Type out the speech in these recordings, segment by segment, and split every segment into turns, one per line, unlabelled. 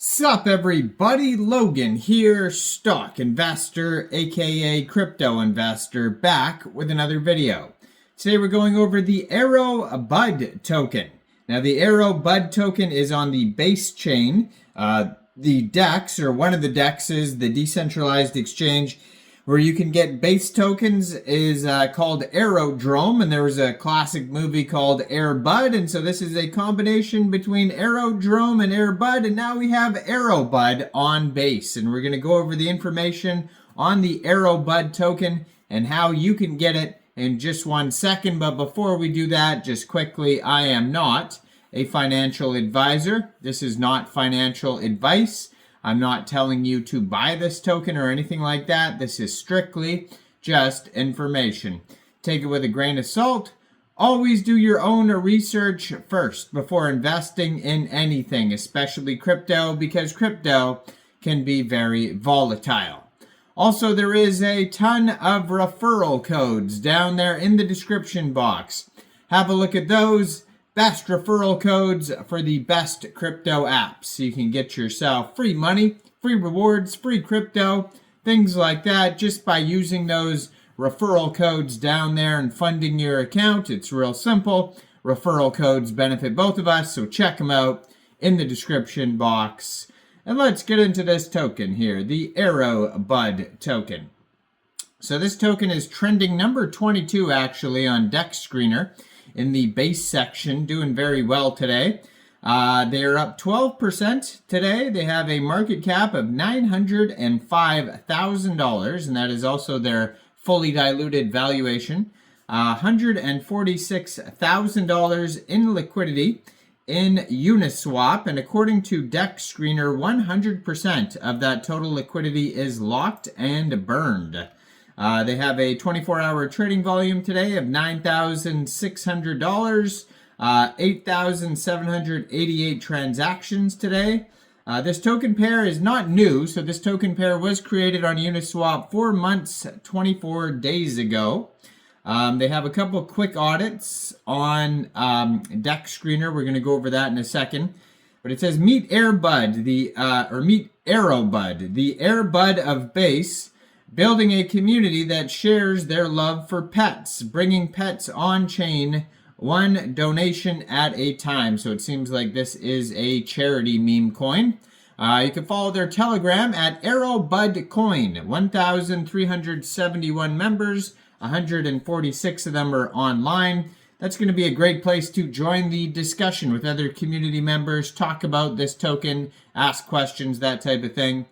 Sup everybody, Logan here, stock investor aka crypto investor, back with another video. Today we're going over the Aerobud token. Now the Aerobud token is on the base chain. The DEX, or one of the DEXs, the decentralized exchange where you can get base tokens, is called Aerodrome, and there was a classic movie called Airbud, and so this is a combination between Aerodrome and Airbud, and now we have Aerobud on base, and we're going to go over the information on the Aerobud token and how you can get it in just 1 second. But before we do that, just quickly, I am not a financial advisor. This is not financial advice. I'm not telling you to buy this token or anything like that. This is strictly just information. Take it with a grain of salt. Always do your own research first before investing in anything, especially crypto, because crypto can be very volatile. Also, there is a ton of referral codes down there in the description box. Have a look at those. Best referral codes for the best crypto apps. You can get yourself free money, free rewards, free crypto, things like that, just by using those referral codes down there and funding your account. It's real simple. Referral codes benefit both of us, so check them out in the description box. And let's get into this token here, the Aerobud token. So this token is trending number 22 actually on DEX Screener in the base section, doing very well today. They are up 12% today. They have a market cap of $905,000, and that is also their fully diluted valuation. $146,000 in liquidity in Uniswap, and according to DEX Screener, 100% of that total liquidity is locked and burned. They have a 24-hour trading volume today of $9,600, 8,788 transactions today. This token pair is not new, so this token pair was created on Uniswap 4 months, 24 days ago. They have a couple quick audits on DEX Screener. We're going to go over that in a second. But it says, meet Airbud, meet Aerobud, the Airbud of base, building a community that shares their love for pets, bringing pets on-chain, one donation at a time. So it seems like this is a charity meme coin. You can follow their Telegram at Aerobud Coin. 1,371 members, 146 of them are online. That's going to be a great place to join the discussion with other community members, talk about this token, ask questions, that type of thing.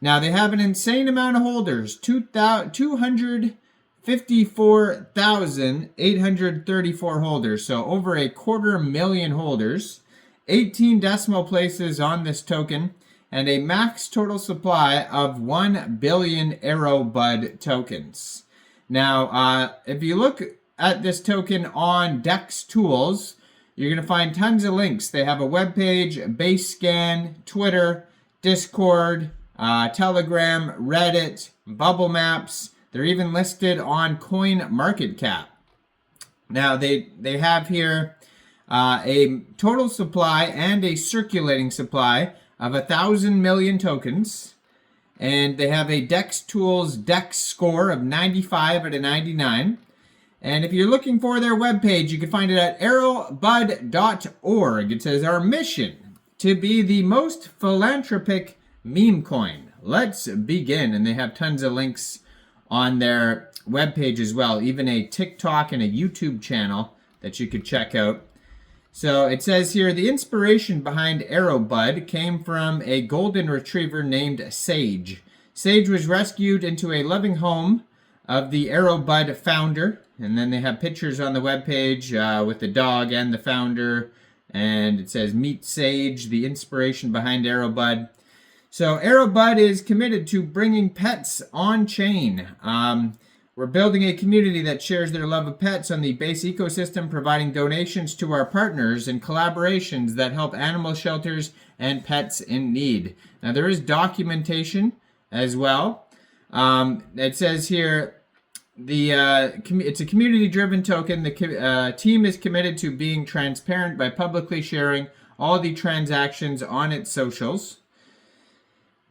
Now, they have an insane amount of holders, 254,834 holders, so over 250,000 holders, 18 decimal places on this token, and a max total supply of 1 billion Aerobud tokens. Now, if you look at this token on DEX Tools, you're going to find tons of links. They have a webpage, base scan, Twitter, Discord, Telegram, Reddit, Bubble Maps. They're even listed on CoinMarketCap. Now, they have here a total supply and a circulating supply of 1,000 million tokens. And they have a DEX Tools DEX score of 95 out of 99. And if you're looking for their webpage, you can find it at aerobud.org. It says, our mission to be the most philanthropic meme coin. Let's begin. And they have tons of links on their webpage as well, even a TikTok and a YouTube channel that you could check out. So it says here, the inspiration behind Aerobud came from a golden retriever named Sage. Sage was rescued into a loving home of the Aerobud founder. And then they have pictures on the webpage with the dog and the founder. And it says, meet Sage, the inspiration behind Aerobud. So Aerobud is committed to bringing pets on-chain. We're building a community that shares their love of pets on the base ecosystem, providing donations to our partners and collaborations that help animal shelters and pets in need. Now, there is documentation as well. It says here, it's a community-driven token. The team is committed to being transparent by publicly sharing all the transactions on its socials.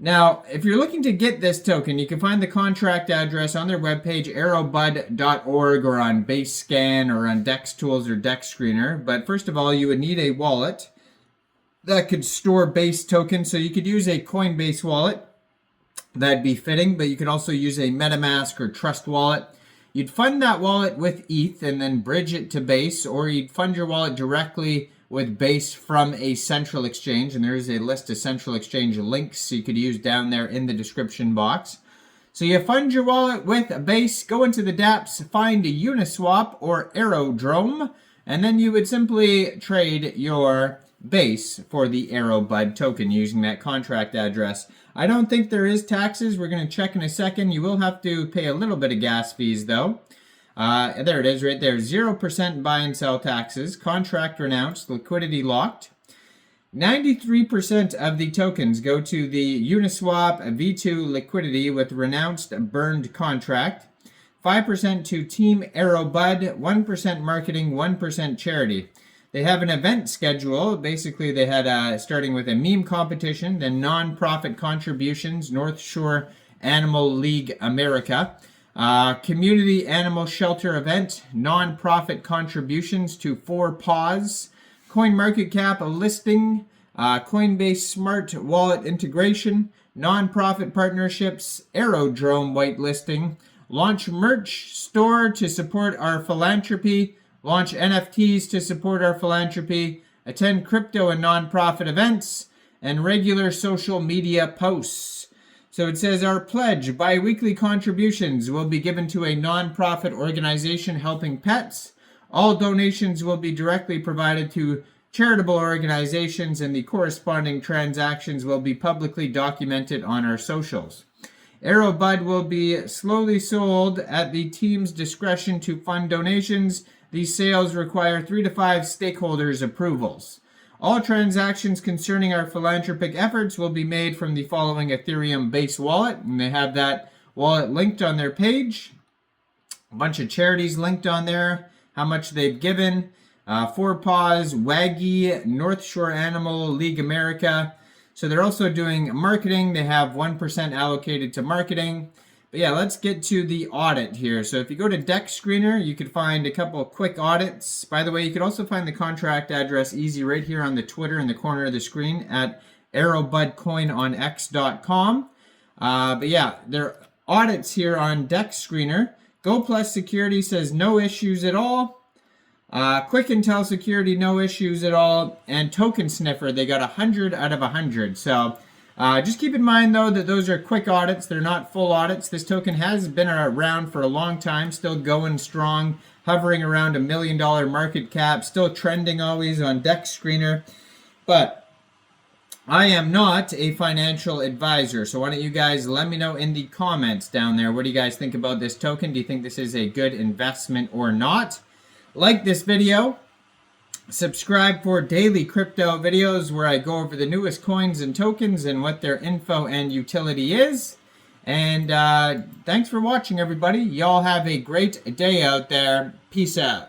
Now, if you're looking to get this token, you can find the contract address on their webpage, aerobud.org, or on BaseScan, or on Dex Tools or Dex Screener. But first of all, you would need a wallet that could store base tokens. So you could use a Coinbase wallet. That'd be fitting, but you could also use a MetaMask or Trust wallet. You'd fund that wallet with ETH and then bridge it to Base, or you'd fund your wallet directly with Base from a central exchange, and there's a list of central exchange links you could use down there in the description box. So you fund your wallet with Base, go into the dApps, find a Uniswap or Aerodrome, and then you would simply trade your Base for the Aerobud token using that contract address. I don't think there is taxes. We're going to check in a second. You will have to pay a little bit of gas fees though. There it is right there. 0% buy and sell taxes. Contract renounced. Liquidity locked. 93% of the tokens go to the Uniswap V2 liquidity with renounced burned contract. 5% to Team Aerobud. 1% marketing. 1% charity. They have an event schedule. Basically, they had starting with a meme competition, then non-profit contributions, North Shore Animal League America. Community animal shelter event, non-profit contributions to 4 Paws, CoinMarketCap listing, Coinbase Smart Wallet integration, non-profit partnerships, Aerodrome whitelisting, launch merch store to support our philanthropy, launch NFTs to support our philanthropy, attend crypto and non-profit events, and regular social media posts. So it says our pledge, bi-weekly contributions will be given to a non-profit organization helping pets. All donations will be directly provided to charitable organizations, and the corresponding transactions will be publicly documented on our socials. Aerobud will be slowly sold at the team's discretion to fund donations. These sales require 3 to 5 stakeholders' approvals. All transactions concerning our philanthropic efforts will be made from the following Ethereum Base wallet, and they have that wallet linked on their page. A bunch of charities linked on there, how much they've given. 4 Paws, Waggy, North Shore Animal League America. So they're also doing marketing. They have 1% allocated to marketing. But yeah, let's get to the audit here. So if you go to Dex Screener, you could find a couple of quick audits. By the way, you could also find the contract address easy right here on the Twitter in the corner of the screen at aerobudcoinonx.com. But yeah, there are audits here on Dex Screener. Go Plus Security says no issues at all. Quick Intel Security, no issues at all. And Token Sniffer, they got 100 out of 100. So just keep in mind, though, that those are quick audits. They're not full audits. This token has been around for a long time, still going strong, hovering around $1 million market cap, still trending always on Dex Screener. But I am not a financial advisor, so why don't you guys let me know in the comments down there. What do you guys think about this token? Do you think this is a good investment or not? Like this video. Subscribe for daily crypto videos where I go over the newest coins and tokens and what their info and utility is. And thanks for watching, everybody. Y'all have a great day out there. Peace out.